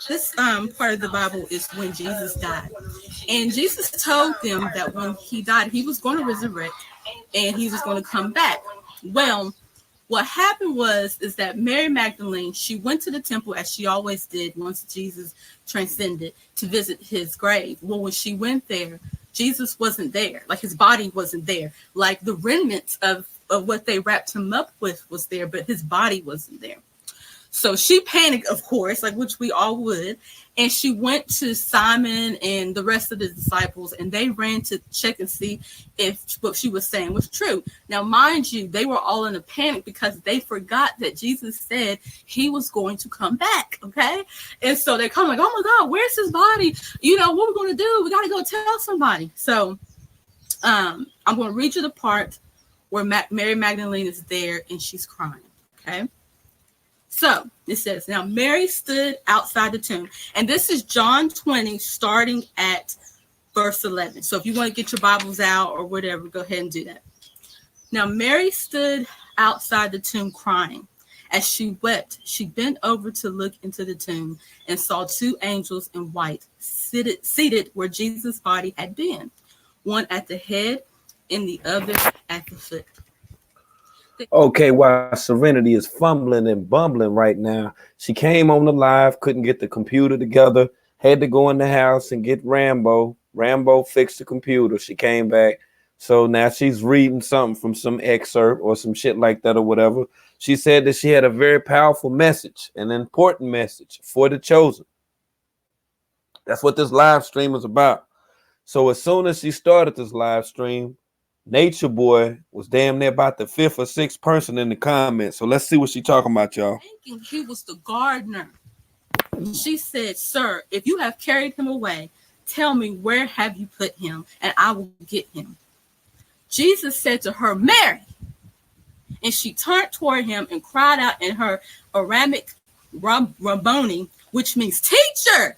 This part of the Bible is when Jesus died. And Jesus told them that when he died, he was going to resurrect and he was going to come back. Well, what happened is that Mary Magdalene, she went to the temple as she always did once Jesus transcended to visit his grave. Well, when she went there, Jesus wasn't there. Like his body wasn't there. Like the remnants of what they wrapped him up with was there, but his body wasn't there. So she panicked, of course, like which we all would. And she went to Simon and the rest of the disciples, and they ran to check and see if what she was saying was true. Now, mind you, they were all in a panic because they forgot that Jesus said he was going to come back. Okay. And so they come like, oh my God, where's his body? You know, what we're going to do? We got to go tell somebody. So I'm going to read you the part where Mary Magdalene is there and she's crying. Okay. So it says, now Mary stood outside the tomb. And this is John 20, starting at verse 11. So if you want to get your Bibles out or whatever, go ahead and do that. Now Mary stood outside the tomb crying. As she wept, she bent over to look into the tomb and saw two angels in white seated where Jesus' body had been, one at the head and the other at the foot. Okay, while Serenity is fumbling and bumbling right now, she came on the live, couldn't get the computer together, had to go in the house and get Rambo. Rambo fixed the computer. She came back. So now she's reading something from some excerpt or some shit like that or whatever. She said that she had a very powerful message, an important message for the chosen. That's what this live stream is about. So as soon as she started this live stream, Nature Boy was damn near about the fifth or sixth person in the comments. So let's see what she's talking about, y'all. Thinking he was the gardener. She said, sir, if you have carried him away, tell me where have you put him, and I will get him. Jesus said to her, Mary. And she turned toward him and cried out in her Aramaic, Rabboni, which means teacher.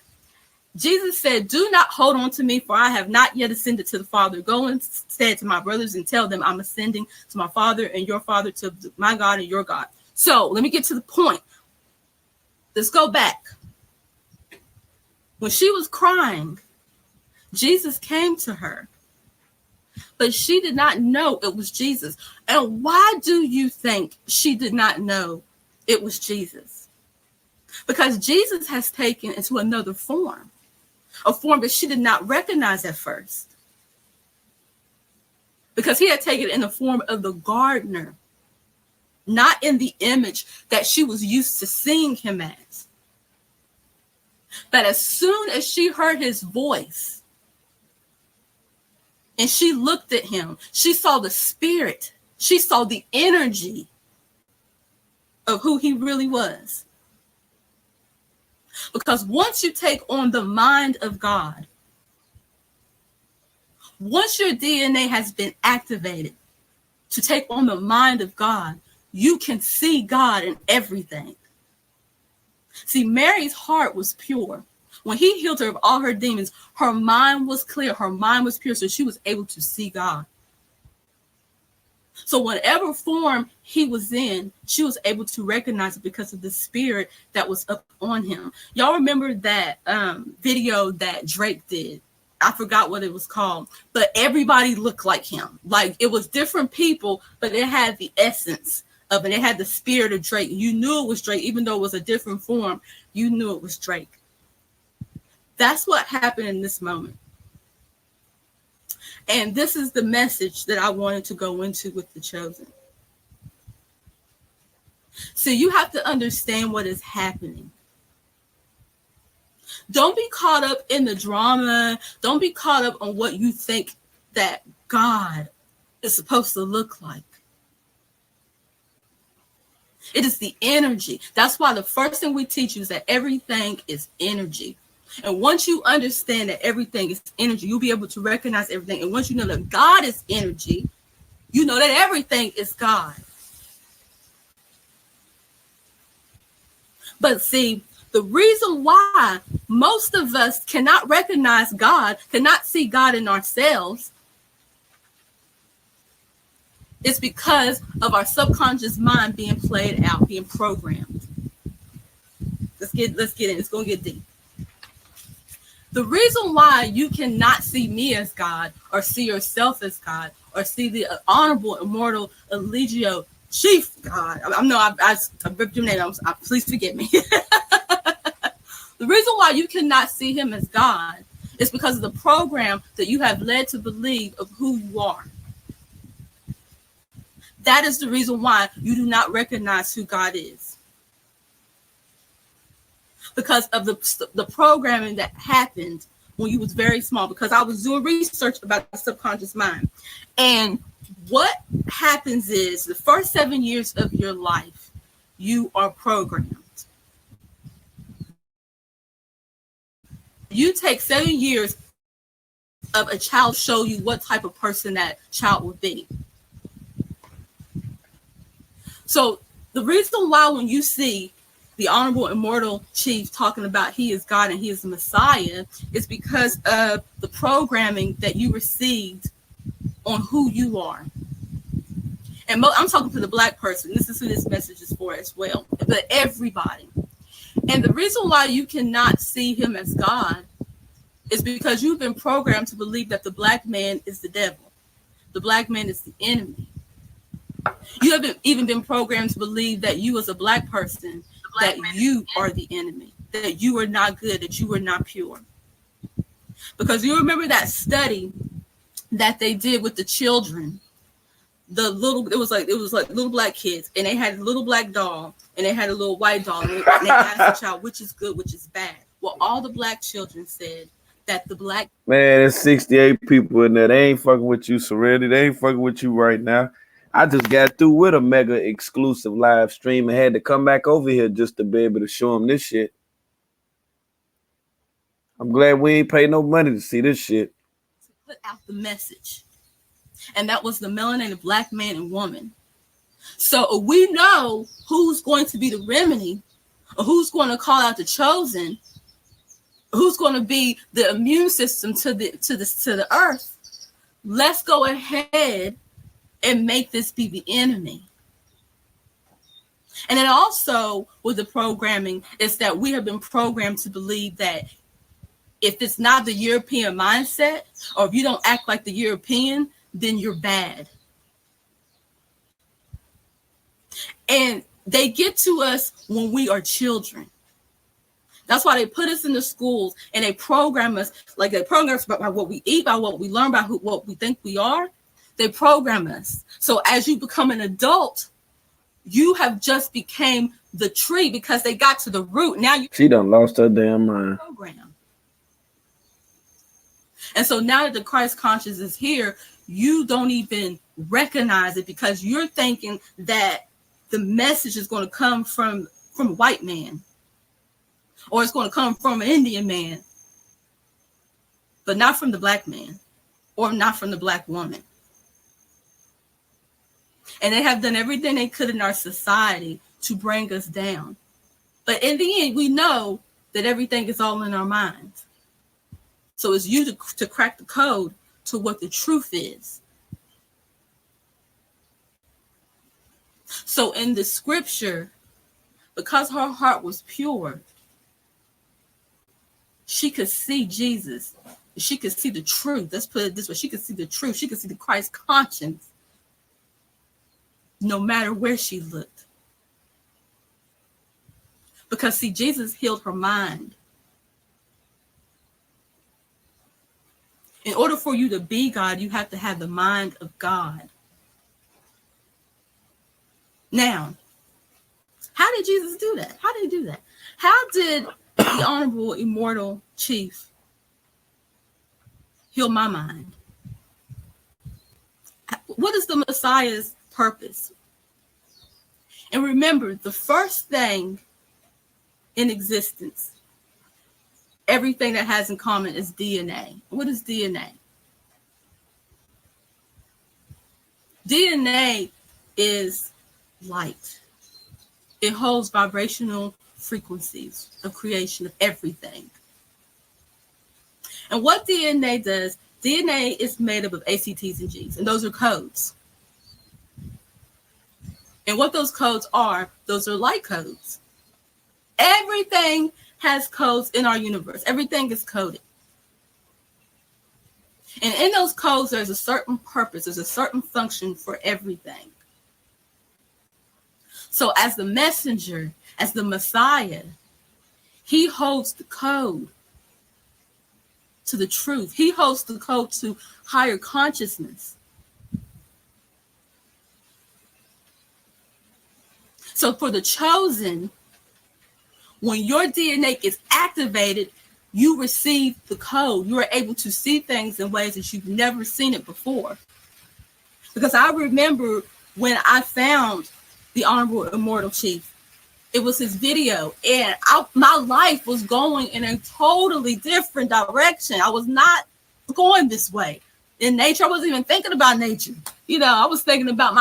Jesus said, do not hold on to me, for I have not yet ascended to the Father. Go instead to my brothers and tell them I'm ascending to my Father and your Father, to my God and your God. So let me get to the point. Let's go back. When she was crying, Jesus came to her, but she did not know it was Jesus. And why do you think she did not know it was Jesus? Because Jesus has taken into another form. A form that she did not recognize at first. Because he had taken it in the form of the gardener, not in the image that she was used to seeing him as. But as soon as she heard his voice and she looked at him, she saw the spirit, she saw the energy of who he really was. Because once you take on the mind of God, once your DNA has been activated to take on the mind of God, you can see God in everything. See, Mary's heart was pure. When he healed her of all her demons, her mind was clear, her mind was pure, so she was able to see God. So whatever form he was in, she was able to recognize it because of the spirit that was up on him. Y'all remember that video that Drake did? I forgot what it was called, but everybody looked like him. Like it was different people, but it had the essence of it. It had the spirit of Drake. You knew it was Drake, even though it was a different form. You knew it was Drake. That's what happened in this moment. And this is the message that I wanted to go into with the chosen. So you have to understand what is happening. Don't be caught up in the drama. Don't be caught up on what you think that God is supposed to look like. It is the energy. That's why the first thing we teach you is that everything is energy. And once you understand that everything is energy, you'll be able to recognize everything. And once you know that God is energy, you know that everything is God. But see, the reason why most of us cannot recognize God, cannot see God in ourselves, is because of our subconscious mind being played out, being programmed. Let's get in. It's gonna get deep. The reason why you cannot see me as God, or see yourself as God, or see the honorable, immortal, Eligio Chief God. I ripped your name. Please forgive me. The reason why you cannot see him as God is because of the program that you have led to believe of who you are. That is the reason why you do not recognize who God is. Because of the programming that happened when you was very small. Because I was doing research about the subconscious mind. And what happens is the first 7 years of your life, you are programmed. You take 7 years of a child to show you what type of person that child would be. So the reason why when you see the honorable immortal chief talking about he is God and he is the Messiah is because of the programming that you received on who you are. And I'm talking to the Black person. This is who this message is for as well, but everybody. And the reason why you cannot see him as God is because you've been programmed to believe that the Black man is the devil. The Black man is the enemy. You haven't even been programmed to believe that you as a Black person, that you are the enemy, that you are not good, that you are not pure. Because you remember that study that they did with the children, it was like little Black kids, and they had a little Black doll and they had a little white doll, and they asked the child which is good, which is bad. Well, all the Black children said that the Black man, there's 68 people in there. They ain't fucking with you, Serenity. They ain't fucking with you right now. I just got through with a mega exclusive live stream and had to come back over here just to be able to show them this shit. I'm glad we ain't pay no money to see this shit. To put out the message. And that was the melanated Black man and woman. So we know who's going to be the remedy, or who's going to call out the chosen, who's going to be the immune system to the earth. Let's go ahead and make this be the enemy. And then also with the programming is that we have been programmed to believe that if it's not the European mindset, or if you don't act like the European, then you're bad. And they get to us when we are children. That's why they put us in the schools and they program us, like they program us by what we eat, by what we learn, by what we think we are. They program us. So as you become an adult, you have just became the tree because they got to the root. Now she done lost her damn mind. Program. And so now that the Christ conscious is here, you don't even recognize it because you're thinking that the message is going to come from a white man, or it's going to come from an Indian man, but not from the Black man, or not from the Black woman. And they have done everything they could in our society to bring us down. But in the end, we know that everything is all in our minds. So it's you to crack the code to what the truth is. So in the scripture, because her heart was pure, she could see Jesus. She could see the truth. Let's put it this way. She could see the truth. She could see the Christ conscience no matter where she looked. Because, see, Jesus healed her mind. In order for you to be God, you have to have the mind of God. Now, how did Jesus do that? How did he do that? How did the honorable immortal chief heal my mind? What is the Messiah's purpose? And remember, the first thing in existence, everything that has in common, is DNA. What is DNA? DNA is light. It holds vibrational frequencies of creation of everything. And what DNA does, DNA is made up of A, C, T's, and G's, and those are codes. And what those codes are, those are light codes. Everything has codes in our universe. Everything is coded. And in those codes, there's a certain purpose. There's a certain function for everything. So as the messenger, as the Messiah, he holds the code to the truth. He holds the code to higher consciousness. So for the chosen, when your DNA is activated, you receive the code. You are able to see things in ways that you've never seen it before. Because I remember when I found the Honorable Immortal Chief, it was his video, and my life was going in a totally different direction. I was not going this way. In nature, I wasn't even thinking about nature. You know, I was thinking about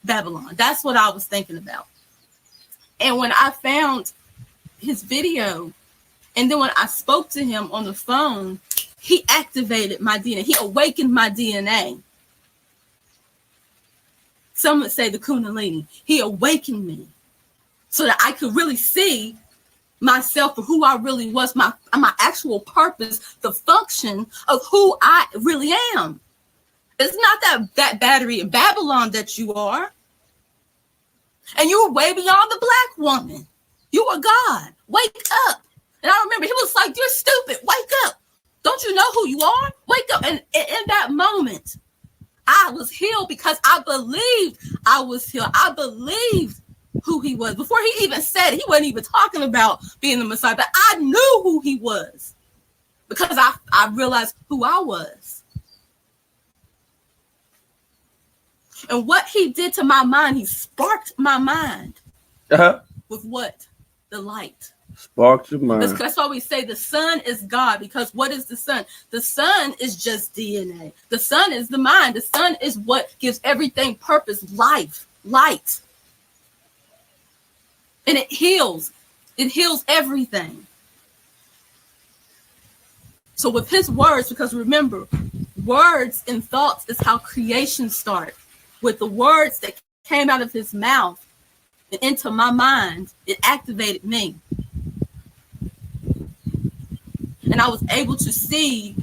Babylon. That's what I was thinking about. And when I found his video, and then when I spoke to him on the phone, he activated my DNA. He awakened my DNA. Some would say the Kundalini. He awakened me so that I could really see myself for who I really was, my actual purpose, the function of who I really am. It's not that battery in Babylon that you are. And you were way beyond the black woman. You are God. Wake up. And I remember he was like, you're stupid. Wake up. Don't you know who you are? Wake up. And in that moment, I was healed because I believed I was healed. I believed who he was. Before he even said it, he wasn't even talking about being the Messiah, but I knew who he was because I realized who I was. And what he did to my mind, he sparked my mind with what? The light. Sparked your mind. That's why we say the sun is God, because what is the sun? The sun is just DNA. The sun is the mind. The sun is what gives everything purpose, life, light. And it heals. It heals everything. So with his words, because remember, words and thoughts is how creation starts. With the words that came out of his mouth and into my mind, it activated me. And I was able to see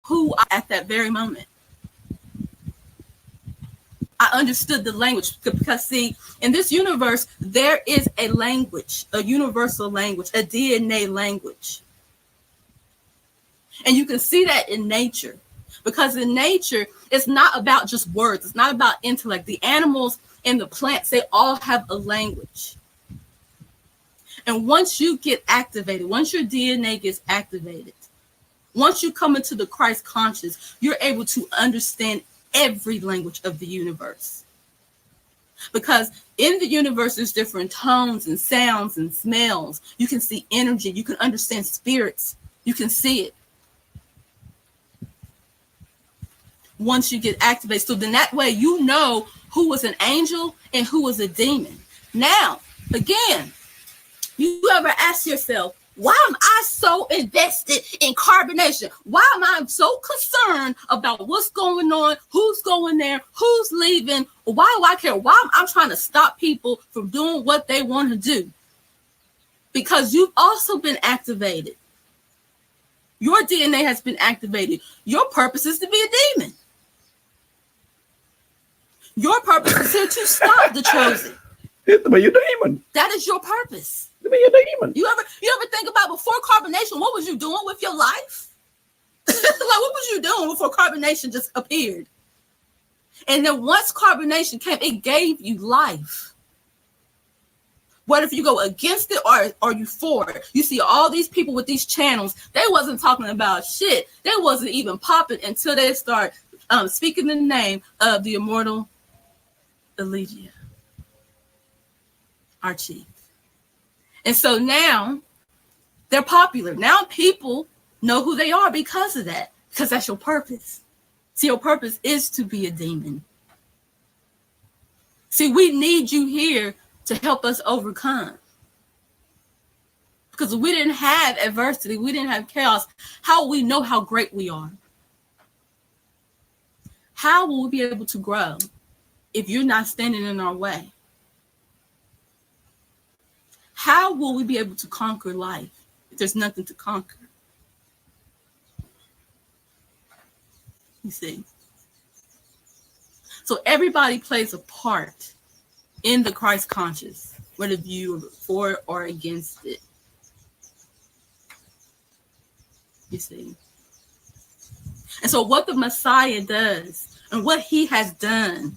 who I at that very moment. I understood the language because, see, in this universe, there is a language, a universal language, a DNA language. And you can see that in nature. Because in nature, it's not about just words. It's not about intellect. The animals and the plants, they all have a language. And once you get activated, once your DNA gets activated, once you come into the Christ conscious, you're able to understand every language of the universe. Because in the universe, there's different tones and sounds and smells. You can see energy. You can understand spirits. You can see it. Once you get activated. So then that way you know who was an angel and who was a demon. Now, again, you ever ask yourself, why am I so invested in carbonation? Why am I so concerned about what's going on, who's going there, who's leaving? Why do I care? Why am I trying to stop people from doing what they want to do? Because you've also been activated. Your DNA has been activated. Your purpose is to be a demon. Your purpose is here to stop the chosen. It's to be a demon. That is your purpose. To be a demon. You ever think about before carbonation, what was you doing with your life? Like, what was you doing before carbonation just appeared? And then once carbonation came, it gave you life. What if you go against it or you for it? You see all these people with these channels, they wasn't talking about shit. They wasn't even popping until they start speaking the name of the immortal Elijah, our chief. And so now they're popular. Now people know who they are because of that, because that's your purpose. See, your purpose is to be a demon. See, we need you here to help us overcome. Because if we didn't have adversity, we didn't have chaos, how will we know how great we are? How will we be able to grow if you're not standing in our way? how will we be able to conquer life if there's nothing to conquer? You see? So everybody plays a part in the Christ conscious, whether you're for or against it. You see? And so what the Messiah does and what he has done,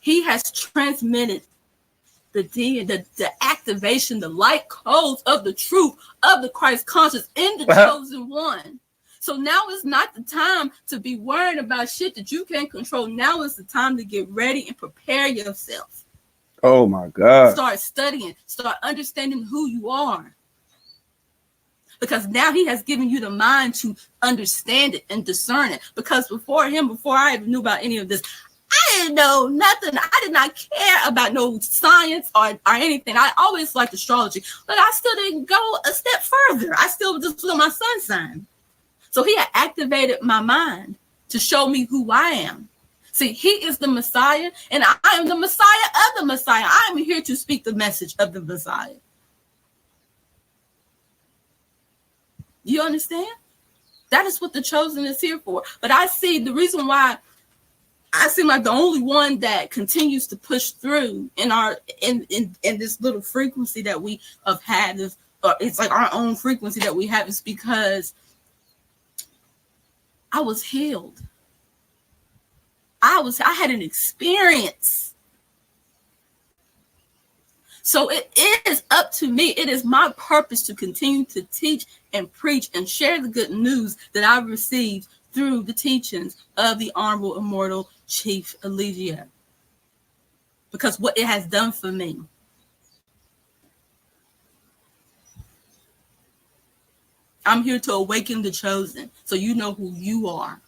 he has transmitted the activation, the light codes of the truth of the Christ conscious in the chosen one. So now is not the time to be worrying about shit that you can't control. Now is the time to get ready and prepare yourself. Oh my God. Start studying, start understanding who you are. Because now he has given you the mind to understand it and discern it. Because before I even knew about any of this, I didn't know nothing. I did not care about no science or anything. I always liked astrology, but I still didn't go a step further. I still just was on my sun sign. So he had activated my mind to show me who I am. See, he is the Messiah, and I am the Messiah of the Messiah. I am here to speak the message of the Messiah. You understand? That is what the chosen is here for. But I see the reason why I seem like the only one that continues to push through in this little frequency that we have had. It's like our own frequency that we have, is because I was healed. I had an experience. So it is up to me. It is my purpose to continue to teach and preach and share the good news that I've received through the teachings of the Honorable Immortal Chief Allegia. Because what it has done for me. I'm here to awaken the chosen, so you know who you are.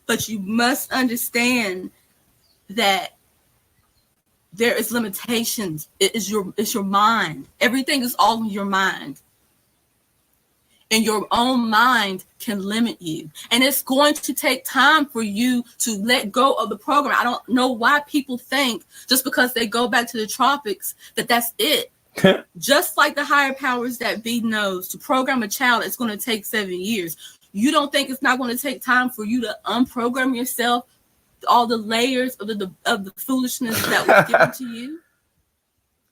But you must understand that there is limitations. It's your mind. Everything is all in your mind. And your own mind can limit you. And it's going to take time for you to let go of the program. I don't know why people think just because they go back to the tropics that that's it. Just like the higher powers that be knows, to program a child, it's going to take 7 years. You don't think it's not going to take time for you to unprogram yourself, all the layers of the foolishness that was given to you?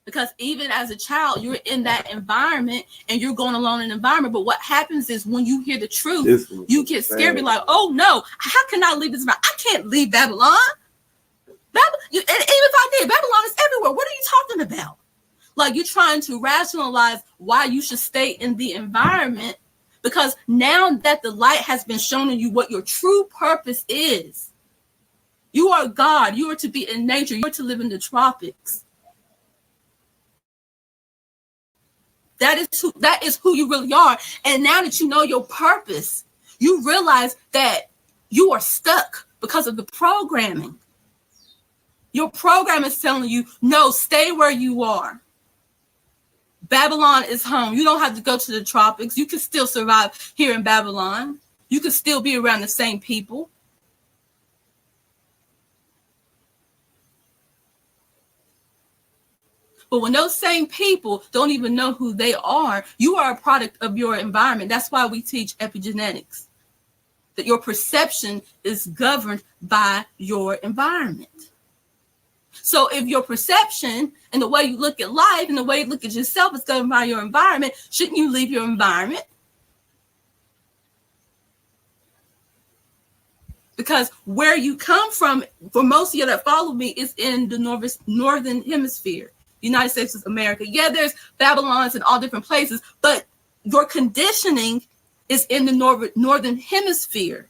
Because even as a child, you're in that environment and you're going along in the environment. But what happens is when you hear the truth, you get scared. Be like, oh no, how can I leave this environment? I can't leave Babylon. And even if I did, Babylon is everywhere. What are you talking about? Like, you're trying to rationalize why you should stay in the environment, because now that the light has been shown in you what your true purpose is. You are God. You are to be in nature. You are to live in the tropics. That is who you really are. And now that you know your purpose, you realize that you are stuck because of the programming. Your program is telling you, no, stay where you are. Babylon is home. You don't have to go to the tropics. You can still survive here in Babylon. You can still be around the same people. But when those same people don't even know who they are, you are a product of your environment. That's why we teach epigenetics, that your perception is governed by your environment. So if your perception and the way you look at life and the way you look at yourself is governed by your environment, shouldn't you leave your environment? Because where you come from, for most of you that follow me, is in the northern hemisphere. United States of America. Yeah, there's Babylons in all different places, but your conditioning is in the northern hemisphere.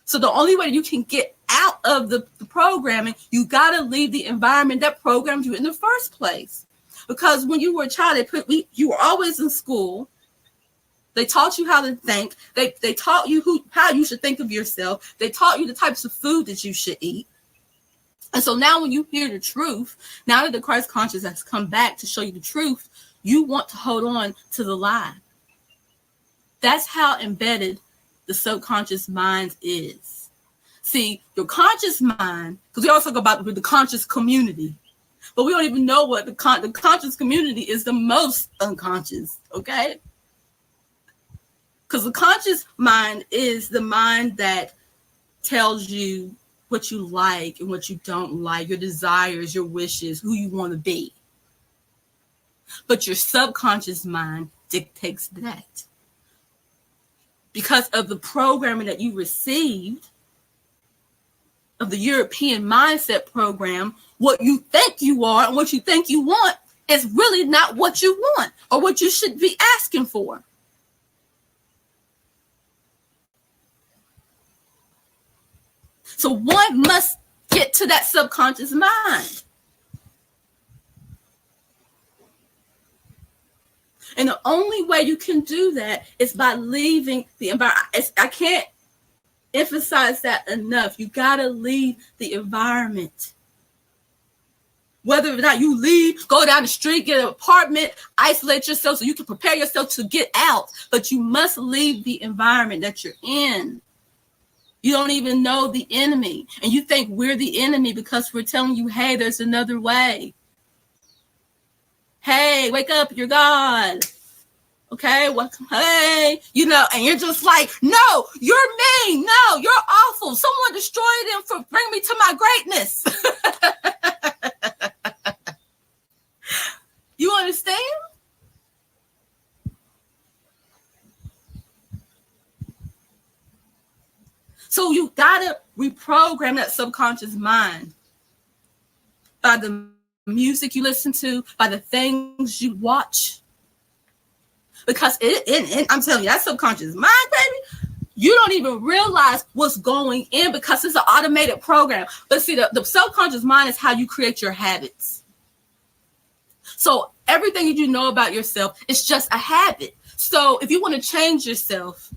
So the only way you can get out of the programming, you got to leave the environment that programmed you in the first place. Because when you were a child, you were always in school. They taught you how to think. They taught you how you should think of yourself. They taught you the types of food that you should eat. And so now when you hear the truth, now that the Christ conscious has come back to show you the truth, you want to hold on to the lie. That's how embedded the subconscious mind is. See, your conscious mind, because we also talk about the conscious community, but we don't even know what the conscious community is the most unconscious, okay? Because the conscious mind is the mind that tells you what you like and what you don't like, your desires, your wishes, who you want to be. But your subconscious mind dictates that. Because of the programming that you received, of the European mindset program, what you think you are and what you think you want is really not what you want or what you should be asking for. So one must get to that subconscious mind. And the only way you can do that is by leaving the environment. I can't emphasize that enough. You got to leave the environment. Whether or not you leave, go down the street, get an apartment, isolate yourself so you can prepare yourself to get out. But you must leave the environment that you're in. You don't even know the enemy. And you think we're the enemy because we're telling you, hey, there's another way. Hey, wake up, you're God. Okay, welcome. Hey, and you're just like, no, you're mean. No, you're awful. Someone destroyed them for bring me to my greatness. You understand? So you gotta reprogram that subconscious mind by the music you listen to, by the things you watch. Because I'm telling you, that subconscious mind, baby, you don't even realize what's going in because it's an automated program. But see, the subconscious mind is how you create your habits. So everything you know about yourself is just a habit. So if you want to change yourself,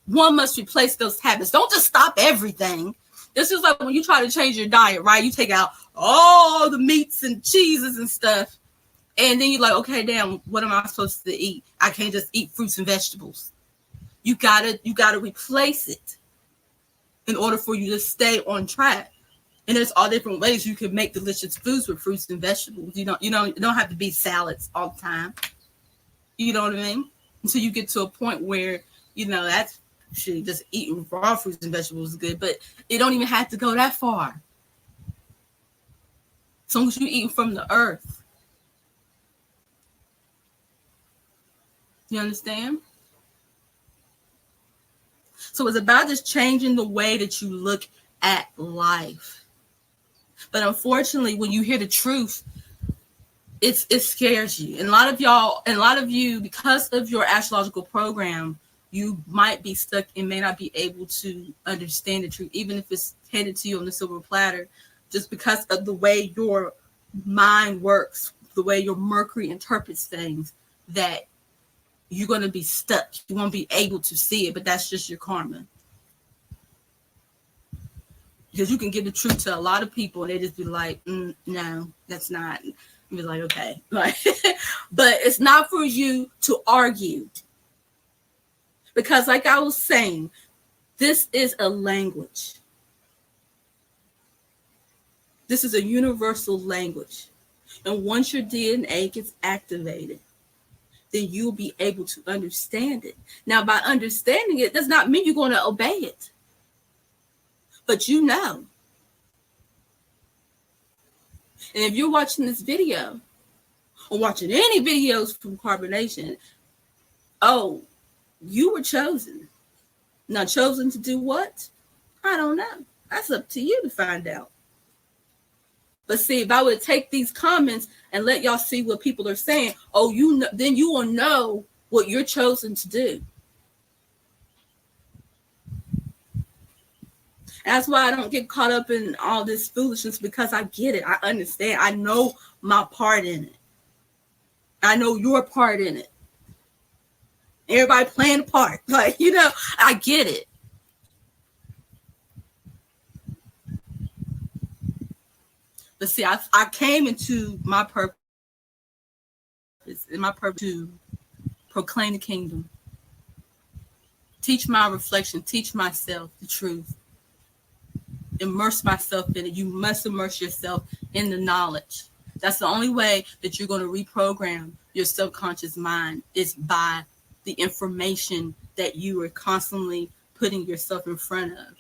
one must replace those habits. Don't just stop everything. This is like when you try to change your diet, right? You take out all the meats and cheeses and stuff. And then you're like, okay, damn, what am I supposed to eat? I can't just eat fruits and vegetables. You gotta replace it in order for you to stay on track. And there's all different ways you can make delicious foods with fruits and vegetables. You don't have to be salads all the time. You know what I mean? Until you get to a point where, that's shit, just eating raw fruits and vegetables is good, but it don't even have to go that far. As long as you're eating from the earth. You understand? So it's about just changing the way that you look at life. But unfortunately, when you hear the truth, it scares you. And a lot of you, because of your astrological program, you might be stuck and may not be able to understand the truth, even if it's handed to you on the silver platter, just because of the way your mind works, the way your Mercury interprets things, that you're going to be stuck. You won't be able to see it, but that's just your karma. Because you can give the truth to a lot of people and they just be like, no, that's not. You be like, okay. But it's not for you to argue. Because like I was saying, this is a language. This is a universal language. And once your DNA gets activated, then you'll be able to understand it. Now, by understanding it does not mean you're going to obey it. But you know. And if you're watching this video or watching any videos from Carbonation, you were chosen. Now, chosen to do what? I don't know. That's up to you to find out. But see, if I would take these comments and let y'all see what people are saying, then you will know what you're chosen to do. That's why I don't get caught up in all this foolishness, because I get it. I understand. I know my part in it. I know your part in it. Everybody playing a part. Like, I get it. But see, I came into my purpose, to proclaim the kingdom, teach my reflection, teach myself the truth, immerse myself in it. You must immerse yourself in the knowledge. That's the only way that you're going to reprogram your subconscious mind, is by the information that you are constantly putting yourself in front of.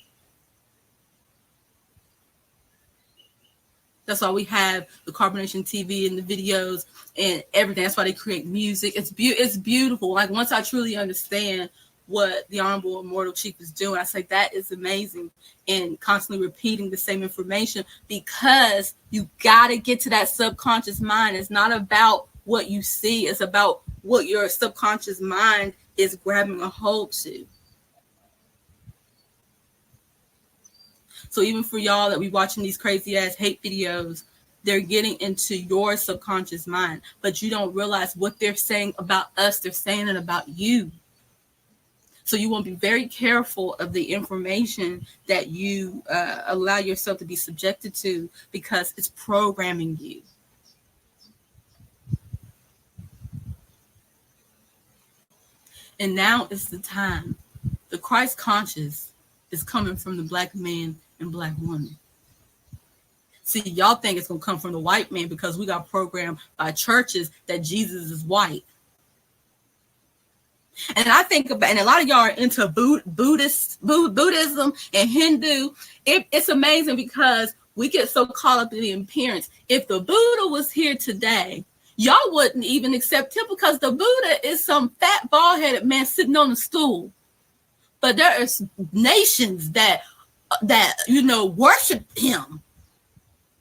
That's why we have the Carbonation TV and the videos and everything. That's why they create music. It's beautiful. Like, once I truly understand what the Honorable Immortal Chief is doing, I say that is amazing, and constantly repeating the same information, because you got to get to that subconscious mind. It's not about what you see. It's about what your subconscious mind is grabbing a hold to. So even for y'all that be watching these crazy ass hate videos, they're getting into your subconscious mind, but you don't realize what they're saying about us. They're saying it about you. So you want to be very careful of the information that you allow yourself to be subjected to, because it's programming you. And now is the time. The Christ conscious is coming from the Black man and Black woman. See, y'all think it's going to come from the white man because we got programmed by churches that Jesus is white. And I think about, and a lot of y'all are into Buddhism and Hindu. It's amazing because we get so caught up in the appearance. If the Buddha was here today, y'all wouldn't even accept him, because the Buddha is some fat, bald-headed man sitting on a stool. But there are nations that worship him.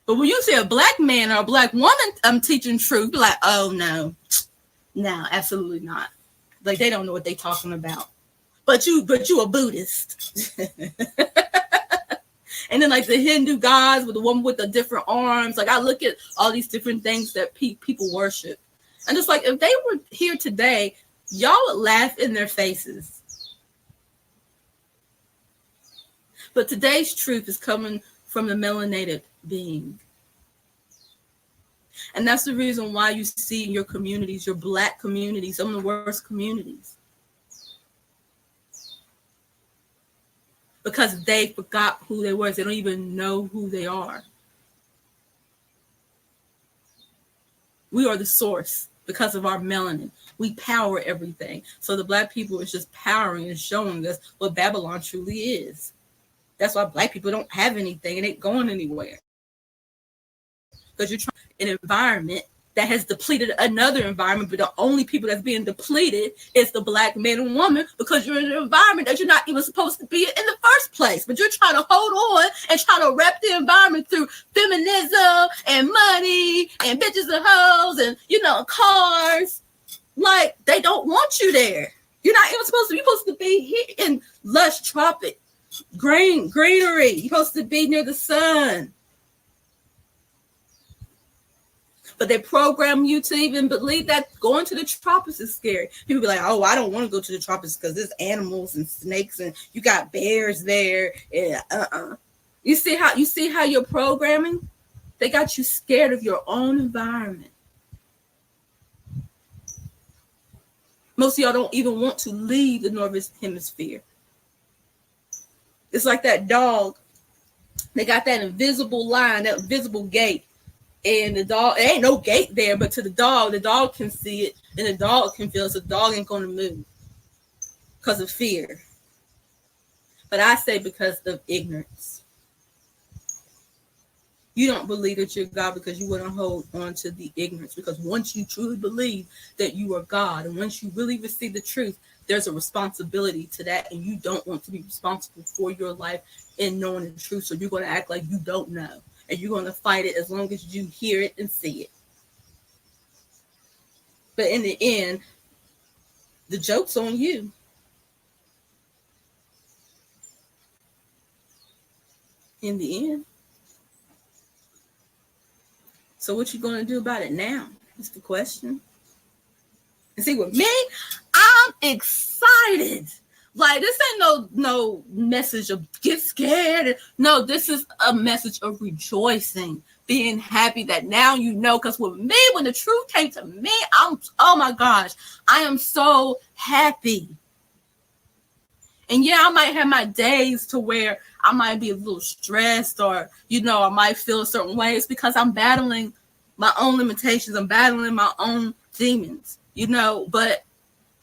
But when you see a Black man or a Black woman teaching truth, be like, oh no, absolutely not. Like, they don't know what they're talking about. But you a Buddhist. And then, like, the Hindu gods with the woman with the different arms. Like, I look at all these different things that people worship. And it's like, if they were here today, y'all would laugh in their faces. But today's truth is coming from the melanated being. And that's the reason why you see in your communities, your Black communities, some of the worst communities. Because they forgot who they were. They don't even know who they are. We are the source because of our melanin. We power everything. So the Black people is just powering and showing us what Babylon truly is. That's why Black people don't have anything and ain't going anywhere. Because you're trying an environment that has depleted another environment, but the only people that's being depleted is the Black man and woman, because you're in an environment that you're not even supposed to be in the first place. But you're trying to hold on and try to wrap the environment through feminism and money and bitches and hoes and, cars. Like, they don't want you there. You're not even supposed to be. You're supposed to be here in lush tropic greenery. You're supposed to be near the sun. But they program you to even believe that going to the tropics is scary. People be like, oh, I don't want to go to the tropics because there's animals and snakes and you got bears there. And You see how you're programming? They got you scared of your own environment. Most of y'all don't even want to leave the Northern Hemisphere. It's like that dog. They got that invisible line, that invisible gate. And the dog, it ain't no gate there, but to the dog can see it, and the dog can feel it, so the dog ain't going to move because of fear. But I say because of ignorance. You don't believe that you're God because you wouldn't hold on to the ignorance. Because once you truly believe that you are God, and once you really receive the truth, there's a responsibility to that, and you don't want to be responsible for your life in knowing the truth. So you're going to act like you don't know. And you're going to fight it as long as you hear it and see it. But in the end, the joke's on you. In the end. So what you going to do about it now? Is the question. And see, with me, I'm excited. Like, this ain't no message of get scared. No, this is a message of rejoicing, being happy that now you know. Because with me, when the truth came to me, oh my gosh, I am so happy. And yeah, I might have my days to where I might be a little stressed, or, I might feel a certain way. It's because I'm battling my own limitations. I'm battling my own demons, but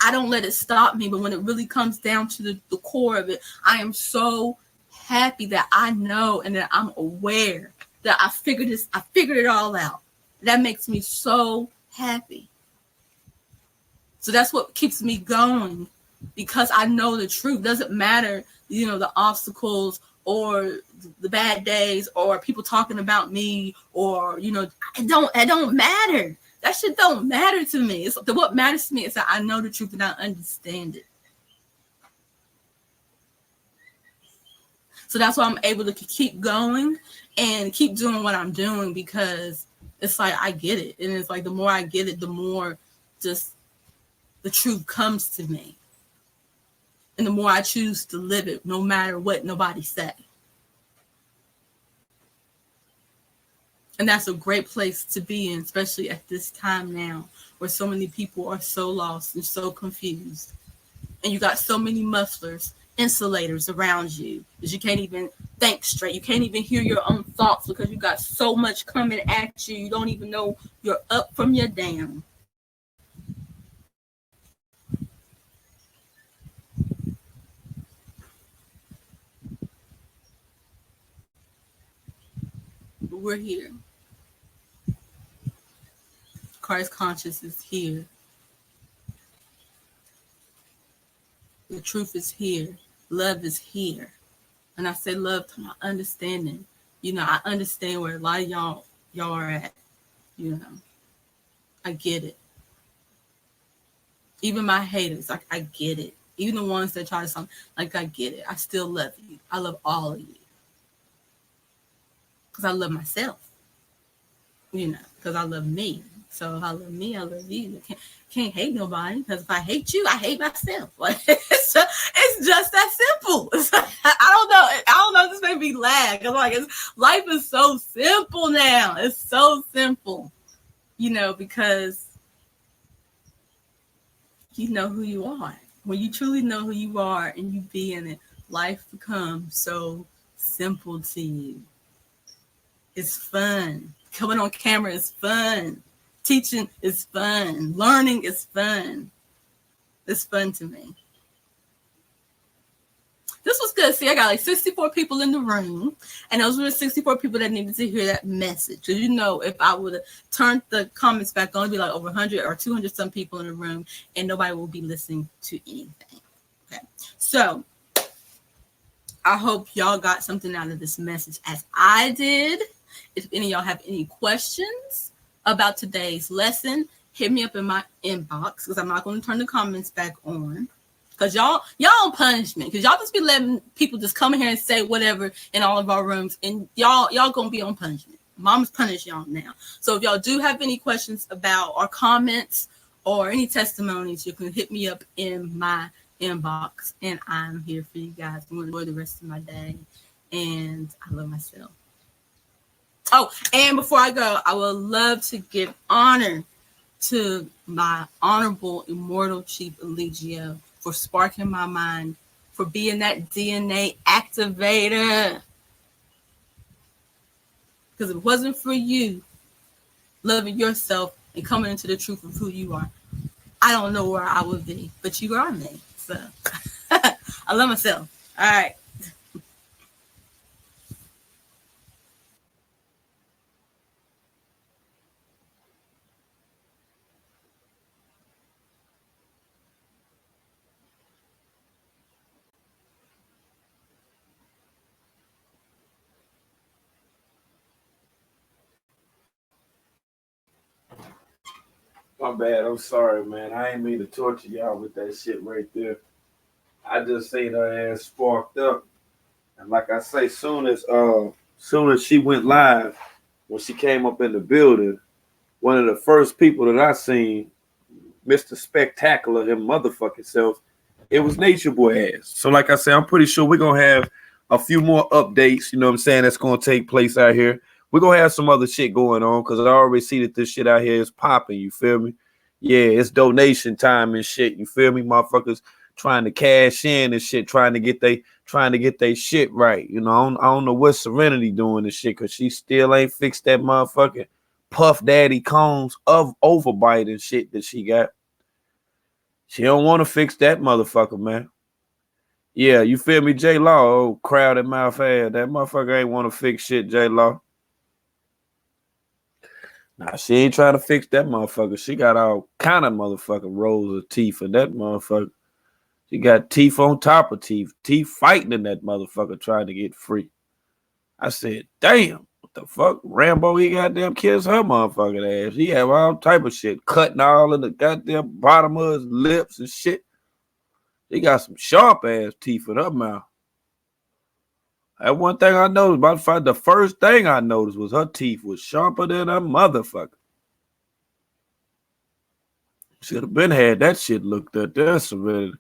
I don't let it stop me. But when it really comes down to the core of it, I am so happy that I know and that I'm aware that I figured it all out. That makes me so happy. So that's what keeps me going, because I know the truth. Doesn't matter, the obstacles or the bad days or people talking about me, or, it don't matter. That shit don't matter to me. What matters to me is that I know the truth and I understand it. So that's why I'm able to keep going and keep doing what I'm doing, because it's like I get it. And it's like the more I get it, the more just the truth comes to me. And the more I choose to live it, no matter what nobody say. And that's a great place to be in, especially at this time now, where so many people are so lost and so confused. And you got so many mufflers, insulators around you, that you can't even think straight. You can't even hear your own thoughts because you got so much coming at you. You don't even know you're up from your down. But we're here. Christ conscious is here. The truth is here. Love is here. And I say love to my understanding. I understand where a lot of y'all are at. I get it. Even my haters, I get it. Even the ones that try to something, I get it. I still love you. I love all of you. Because I love myself. Because I love me. So if I love me, I love you. Can't hate nobody, because if I hate you, I hate myself. It's just that simple. I don't know. This made me laugh. Life is so simple now. It's so simple, because you know who you are. When you truly know who you are and you be in it, life becomes so simple to you. It's fun. Coming on camera is fun. Teaching is fun. Learning is fun. It's fun to me. This was good. See, I got 64 people in the room, and those were the 64 people that needed to hear that message. Because if I would have turned the comments back on, it'd be like over 100 or 200 some people in the room, and nobody will be listening to anything. Okay, so I hope y'all got something out of this message as I did. If any of y'all have any questions about today's lesson, hit me up in my inbox, because I'm not going to turn the comments back on. Because y'all on punishment. Because y'all just be letting people just come in here and say whatever in all of our rooms. And y'all going to be on punishment. Mom's punished y'all now. So if y'all do have any questions about or comments or any testimonies, you can hit me up in my inbox. And I'm here for you guys. I'm going to enjoy the rest of my day. And I love myself. Oh, and before I go, I would love to give honor to my honorable immortal chief Eligio for sparking my mind, for being that DNA activator. Because if it wasn't for you loving yourself and coming into the truth of who you are, I don't know where I would be, but you are me. So I love myself. All right. My bad. I'm sorry, man. I ain't mean to torture y'all with that shit right there. I just seen her ass sparked up, and like I say, soon as she went live, when she came up in the building, one of the first people that I seen, Mr. Spectacular, him motherfucking self, it was Nature Boy ass. So like I said, I'm pretty sure we're gonna have a few more updates, you know what I'm saying, that's gonna take place out here. We're gonna have some other shit going on, because I already see that this shit out here is popping, you feel me? Yeah, it's donation time and shit, you feel me, motherfuckers trying to cash in and shit, trying to get they shit right. You know, I don't know what Serenity doing this shit because she still ain't fixed that motherfucking Puff Daddy Combs of overbite and shit that she got. She don't want to fix that motherfucker, man. Yeah, you feel me, J Law? Oh, crowded mouth ass. That motherfucker ain't want to fix shit, J Law. Nah, she ain't trying to fix that motherfucker. She got all kind of motherfucking rows of teeth in that motherfucker. She got teeth on top of teeth. Teeth fighting in that motherfucker trying to get free. I said, damn, what the fuck? Rambo, he goddamn kills her motherfucking ass. He have all type of shit. Cutting all in the goddamn bottom of his lips and shit. He got some sharp ass teeth in her mouth. That one thing I noticed about the first thing I noticed was her teeth was sharper than a motherfucker. Should have been had that shit looked at. That's Serenity.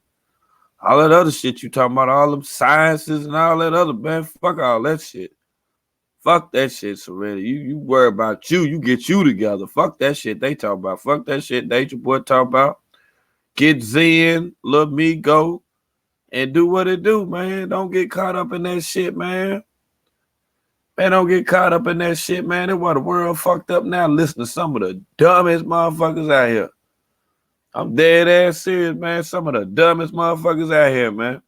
All that other shit you talking about, all them sciences and all that other, man, fuck all that shit. Fuck that shit, Serenity. You worry about you get you together. Fuck that shit they talk about. Fuck that shit Nature Boy talk about. Get zen, let me go, and do what it do, man. Don't get caught up in that shit, man. Man, don't get caught up in that shit, man. That's why the world fucked up now. Listen to some of the dumbest motherfuckers out here. I'm dead ass serious, man. Some of the dumbest motherfuckers out here, man.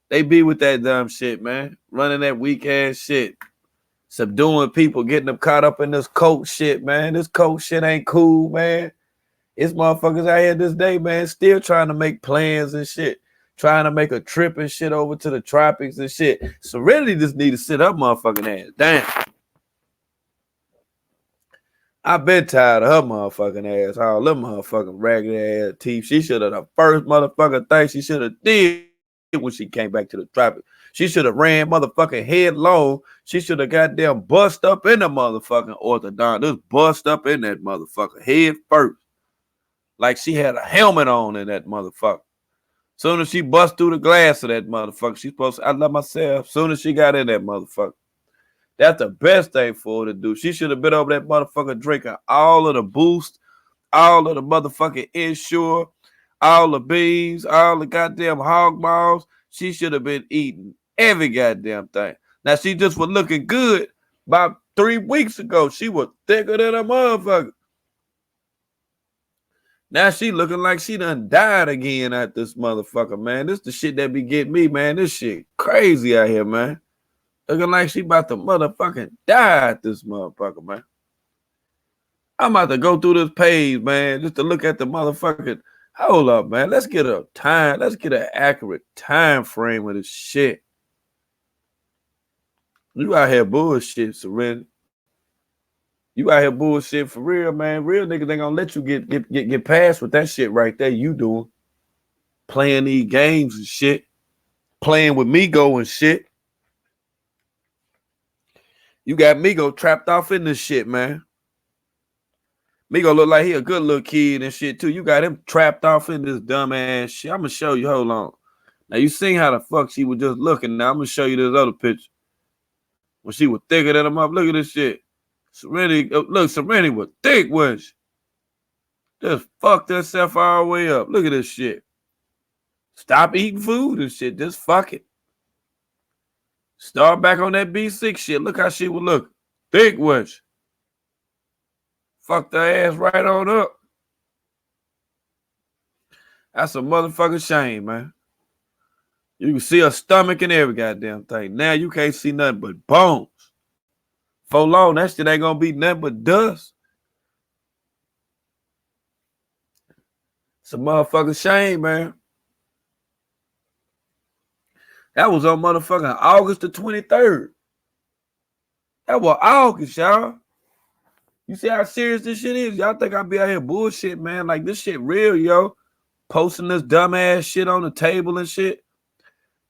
They be with that dumb shit, man. Running that weak ass shit. Subduing people, getting them caught up in this coke shit, man. This coke shit ain't cool, man. It's motherfuckers out here this day, man, still trying to make plans and shit. Trying to make a trip and shit over to the tropics and shit. Serenity just need to sit up motherfucking ass. Damn. I've been tired of her motherfucking ass. All them motherfucking ragged ass teeth. She should have the first motherfucking thing she should have did when she came back to the tropics. She should have ran motherfucking headlong. She should have goddamn bust up in the motherfucking orthodontist. Just bust up in that motherfucker head first. Like she had a helmet on in that motherfucker. Soon as she bust through the glass of that motherfucker, she's supposed to, I love myself. Soon as she got in that motherfucker. That's the best thing for her to do. She should have been over that motherfucker drinking all of the Boost, all of the motherfucking Ensure, all the beans, all the goddamn hog balls. She should have been eating every goddamn thing. Now, she just was looking good about 3 weeks ago. She was thicker than a motherfucker. Now she looking like she done died again at this motherfucker, man. This the shit that be getting me, man. This shit crazy out here, man. Looking like she about to motherfucking die at this motherfucker, man. I'm about to go through this page, man, just to look at the motherfucking. Hold up, man. Let's get a time. Let's get an accurate time frame of this shit. You out here bullshit, Serenity. You out here bullshit for real, man. Real niggas ain't gonna let you get past with that shit right there. You doing playing these games and shit, playing with Migo and shit. You got Migo trapped off in this shit, man. Migo look like he a good little kid and shit too. You got him trapped off in this dumb ass shit. I'm gonna show you. Hold on. Now you seen how the fuck she was just looking. Now I'm gonna show you this other picture when she was thicker than him up. Look at this shit. Serenity, look, Serenity was thick, wasn't she? Just fucked herself all the way up. Look at this shit. Stop eating food and shit. Just fuck it. Start back on that B6 shit. Look how she would look. Thick, wasn't she? Fucked her ass right on up. That's a motherfucking shame, man. You can see her stomach and every goddamn thing. Now you can't see nothing but bones. For long, that shit ain't gonna be nothing but dust. It's a motherfucking shame, man. That was on motherfucking August the 23rd. That was August, y'all. You see how serious this shit is? Y'all think I be out here bullshit, man? Like, this shit real, yo. Posting this dumbass shit on the table and shit.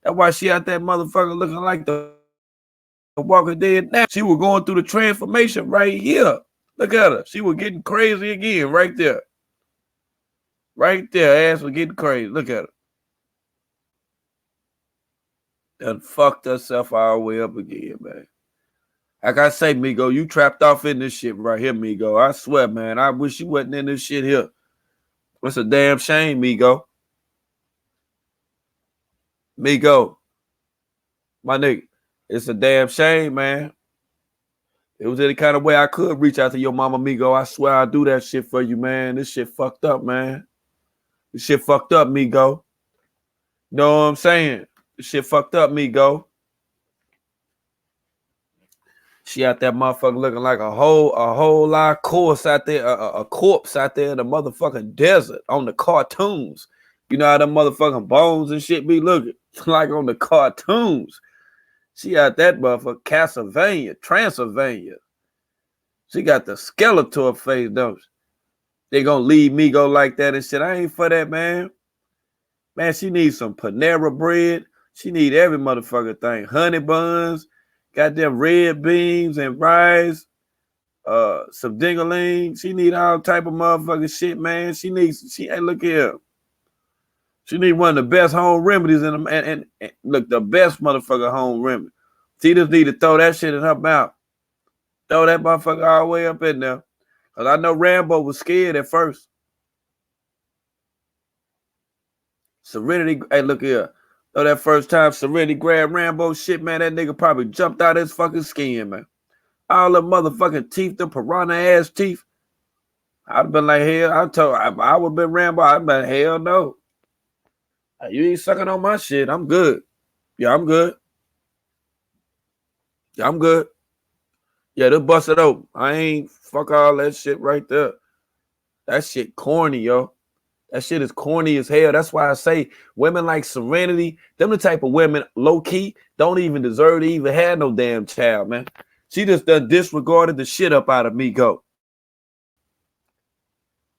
That's why she out that motherfucker looking like the Walking Dead now. She was going through the transformation right here. Look at her. She was getting crazy again right there. Right there. Ass was getting crazy. Look at her. Done fucked herself all the way up again, man. Like I say, Migo, you trapped off in this shit right here, Migo. I swear, man. I wish you wasn't in this shit here. It's a damn shame, Migo. Migo, my nigga, it's a damn shame, man. It was any kind of way I could reach out to your mama, Migo. I swear I'll do that shit for you, man. This shit fucked up, man. This shit fucked up, Migo. You know what I'm saying? This shit fucked up, Migo. She out that motherfucker looking like a whole live corpse out there, a corpse out there in the motherfucking desert on the cartoons. You know how them motherfucking bones and shit be looking like on the cartoons. She out that motherfucker, Castlevania, Transylvania. She got the Skeletor face, don't she? They gonna leave me go like that and shit. I ain't for that, man. Man, she needs some Panera bread. She need every motherfucking thing. Honey buns, goddamn red beans and rice, some dingaling. She need all type of motherfucking shit, man. Hey, look here. She need one of the best home remedies in them, and look, the best motherfucker home remedy. She just need to throw that shit in her mouth. Throw that motherfucker all the way up in there. Cause I know Rambo was scared at first. Serenity, hey, look here. So that first time Serenity grabbed Rambo shit, man, that nigga probably jumped out his fucking skin, man. All the motherfucking teeth, the piranha ass teeth. I'd have been like, hell, I would have been Rambo. I'd been, hell no. You ain't sucking on my shit. I'm good. Yeah, I'm good. Yeah, I'm good. Yeah, they'll bust it open. I ain't fuck all that shit right there. That shit corny, yo. That shit is corny as hell. That's why I say women like Serenity, them the type of women, low-key, don't even deserve to even have no damn child, man. She just done disregarded the shit up out of Migo.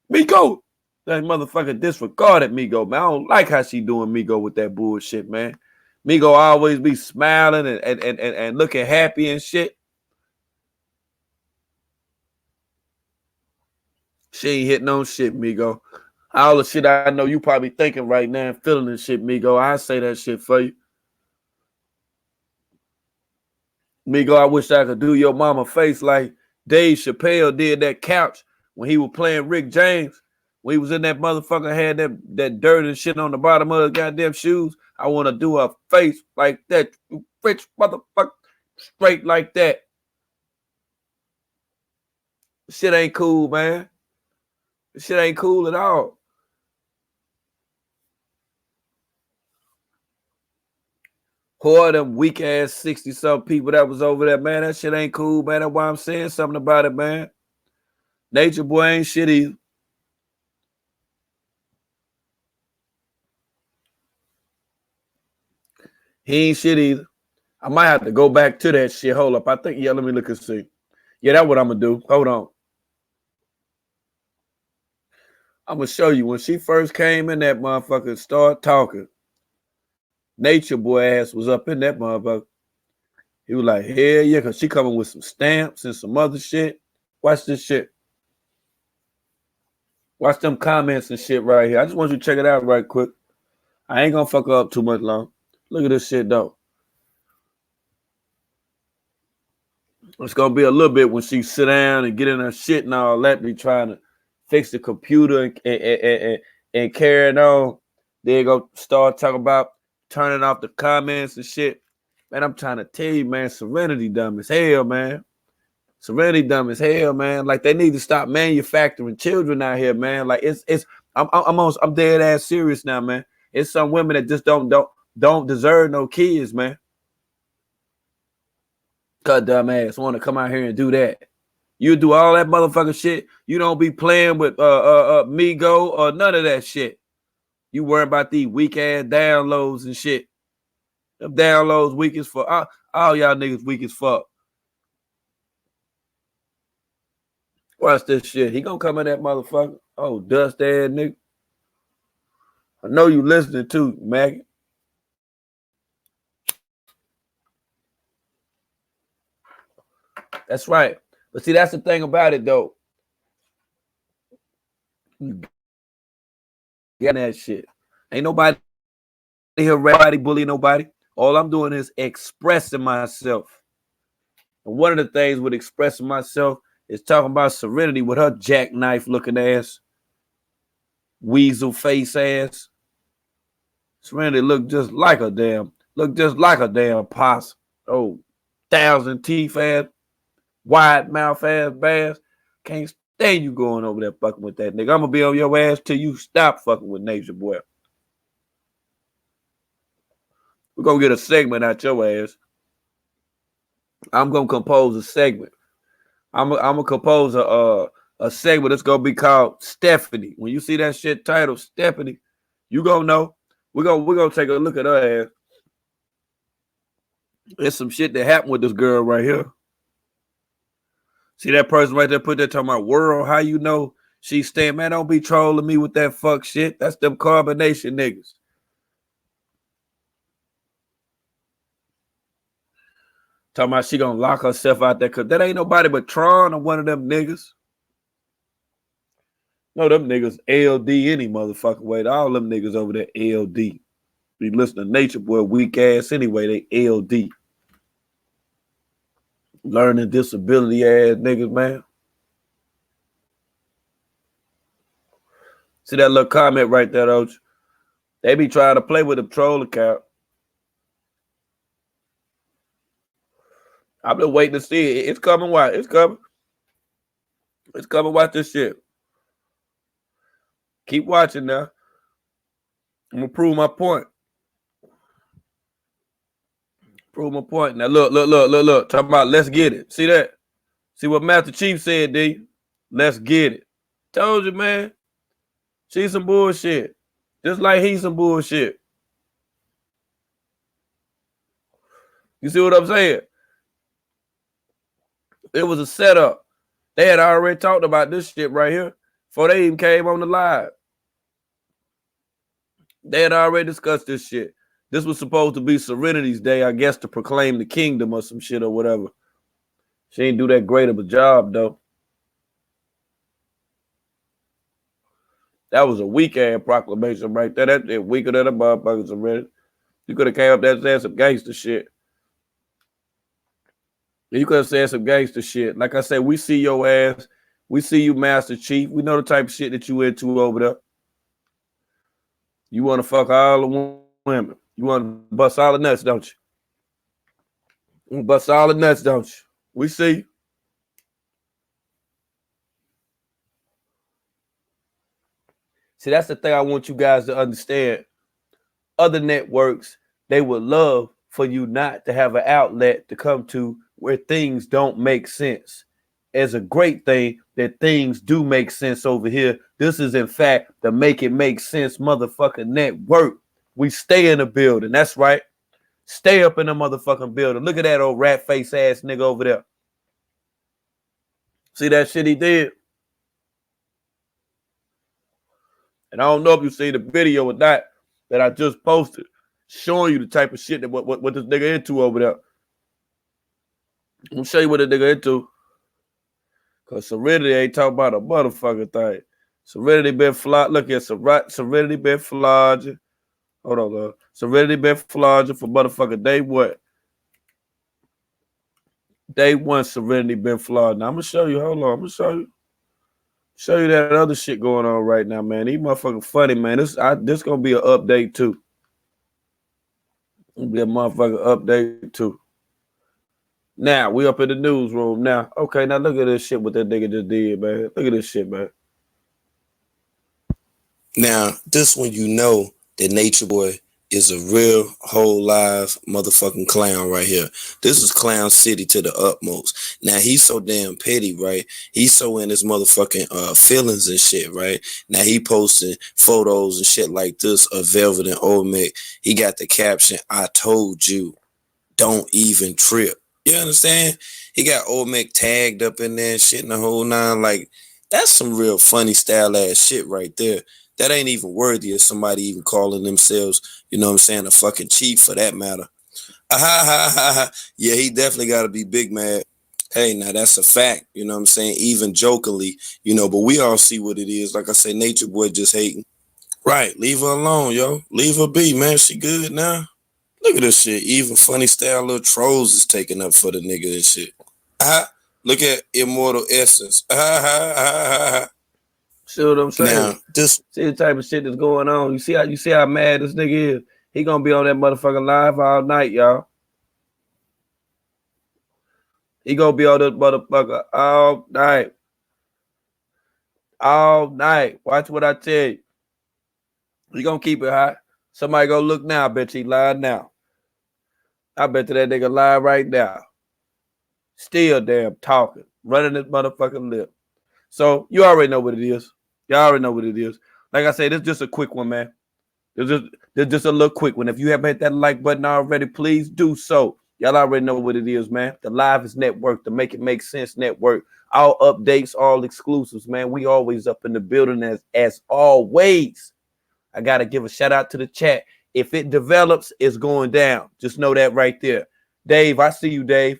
Migo! That motherfucker disregarded Migo, man. I don't like how she doing Migo with that bullshit, man. Migo always be smiling and looking happy and shit. She ain't hitting on shit, Migo. All the shit I know you probably thinking right now and feeling this shit, Migo. I say that shit for you. Migo, I wish I could do your mama face like Dave Chappelle did that couch when he was playing Rick James. When he was in that motherfucker, had that dirt and shit on the bottom of his goddamn shoes. I want to do a face like that. Rich motherfucker, straight like that. Shit ain't cool, man. Shit ain't cool at all. Poor them weak ass 60-something people that was over there, man. That shit ain't cool, man. That's why I'm saying something about it, man. Nature Boy ain't shit either. He ain't shit either. I might have to go back to that shit. Hold up. I think, yeah, let me look and see. Yeah, that's what I'm going to do. Hold on. I'm going to show you. When she first came in that motherfucker, start talking, Nature Boy ass was up in that motherfucker. He was like, hell yeah, because she coming with some stamps and some other shit. Watch this shit. Watch them comments and shit right here. I just want you to check it out right quick. I ain't going to fuck her up too much long. Look at this shit, though. It's going to be a little bit when she sit down and get in her shit and all that, be trying to fix the computer and carry it on. They're going to start talking about turning off the comments and shit. Man, I'm trying to tell you, man, Serenity dumb as hell, man. Serenity dumb as hell, man. Like, they need to stop manufacturing children out here, man. Like, I'm dead ass serious now, man. It's some women that just don't deserve no kids, man. Cause dumbass want to come out here and do that. You do all that motherfucking shit. You don't be playing with Migo or none of that shit. You worry about these weak ass downloads and shit. Them downloads weak as fuck. All y'all niggas weak as fuck. Watch this shit. He gonna come in that motherfucker. Oh, dust ass nigga. I know you listening too, Maggie. That's right. But see, that's the thing about it, though. You got that shit. Ain't nobody here, nobody bully nobody. All I'm doing is expressing myself. And one of the things with expressing myself is talking about Serenity with her jackknife looking ass, weasel face ass. Serenity look just like a damn possum. Oh, 1,000 teeth ass, wide mouth ass bass. Can't stand you going over there fucking with that nigga. I'm gonna be on your ass till you stop fucking with Nature Boy. We're gonna get a segment out your ass. I'm gonna compose a segment. I'm gonna compose a segment that's gonna be called Stephanie. When you see that shit titled Stephanie, you gonna know. We're gonna take a look at her ass. There's some shit that happened with this girl right here. See that person right there put that talking about world, how you know she's staying, man, don't be trolling me with that fuck shit. That's them carbonation niggas. Talking about she gonna lock herself out there, cause that ain't nobody but Tron or one of them niggas. No, them niggas LD any motherfucking way. All them niggas over there LD. Be listening to Nature Boy weak ass anyway, they LD. Learning disability ass niggas, man. See that little comment right there, though? They be trying to play with the troll account. I've been waiting to see it. It's coming. Why? It's coming. It's coming. Watch this shit. Keep watching now. I'm gonna prove my point. Prove my point. Now look. Talking about let's get it. See that? See what Master Chief said, D? Let's get it. Told you, man. She's some bullshit. Just like he's some bullshit. You see what I'm saying? It was a setup. They had already talked about this shit right here before they even came on the live. They had already discussed this shit. This was supposed to be Serenity's day, I guess, to proclaim the kingdom or some shit or whatever. She ain't do that great of a job, though. That was a weak-ass proclamation right there. That weaker than a motherfucker, Serenity. You could have came up there and said some gangster shit. You could have said some gangster shit. Like I said, we see your ass. We see you, Master Chief. We know the type of shit that you into over there. You want to fuck all the women. You want to bust all the nuts, don't you? You want to bust all the nuts, don't you? We see you. See, that's the thing I want you guys to understand. Other networks, they would love for you not to have an outlet to come to where things don't make sense. It's a great thing that things do make sense over here. This is, in fact, the Make It Make Sense motherfucking network. We stay in the building. That's right. Stay up in the motherfucking building. Look at that old rat face ass nigga over there. See that shit he did? And I don't know if you see the video or not that I just posted, showing you the type of shit that what this nigga into over there. I'm gonna show you what the nigga into. Cause Serenity ain't talking about a motherfucking thing. Serenity been flogged. Look at Serenity been flogged. Hold on, girl. Serenity been flogged for motherfucking day what? Day one, Serenity been flogged. Now I'm gonna show you. Hold on, I'm gonna show you that other shit going on right now, man. These motherfucking funny, man. This gonna be an update too. It'll be a motherfucking update too. Now we up in the newsroom now. Okay, now look at this shit what that nigga just did, man. Look at this shit, man. Now, this one you know that Nature Boy is a real whole live motherfucking clown right here. This is Clown City to the utmost. Now he's so damn petty, right? He's so in his motherfucking feelings and shit, right? Now he posting photos and shit like this of Velvet and Olmec. He got the caption, "I told you, don't even trip." You understand? He got Olmec tagged up in there and shit in the whole nine. Like, that's some real funny style ass shit right there. That ain't even worthy of somebody even calling themselves, you know what I'm saying, a fucking chief for that matter. Yeah, he definitely got to be big mad. Hey, now that's a fact, you know what I'm saying, even jokingly, you know, but we all see what it is. Like I say, Nature Boy just hating. Right, leave her alone, yo. Leave her be, man. She good now. Look at this shit. Even funny style little trolls is taking up for the nigga and shit. Look at Immortal Essence. See what I'm saying? Now, this see the type of shit that's going on. You see how mad this nigga is. He gonna be on that motherfucking live all night, y'all. He gonna be on this motherfucker all night. All night. Watch what I tell you. He gonna keep it hot. Somebody go look now. I bet he lying now. I bet that nigga lying right now. Still damn talking. Running his motherfucking lip. So you already know what it is. Y'all already know what it is. Like I said, this is just a quick one, man. This just a little quick one. If you haven't hit that like button already, please do so. Y'all already know what it is, man. The Live is Network, the Make It Make Sense Network. All updates, all exclusives, man. We always up in the building as always. I got to give a shout out to the chat. If it develops, it's going down. Just know that right there. Dave, I see you, Dave.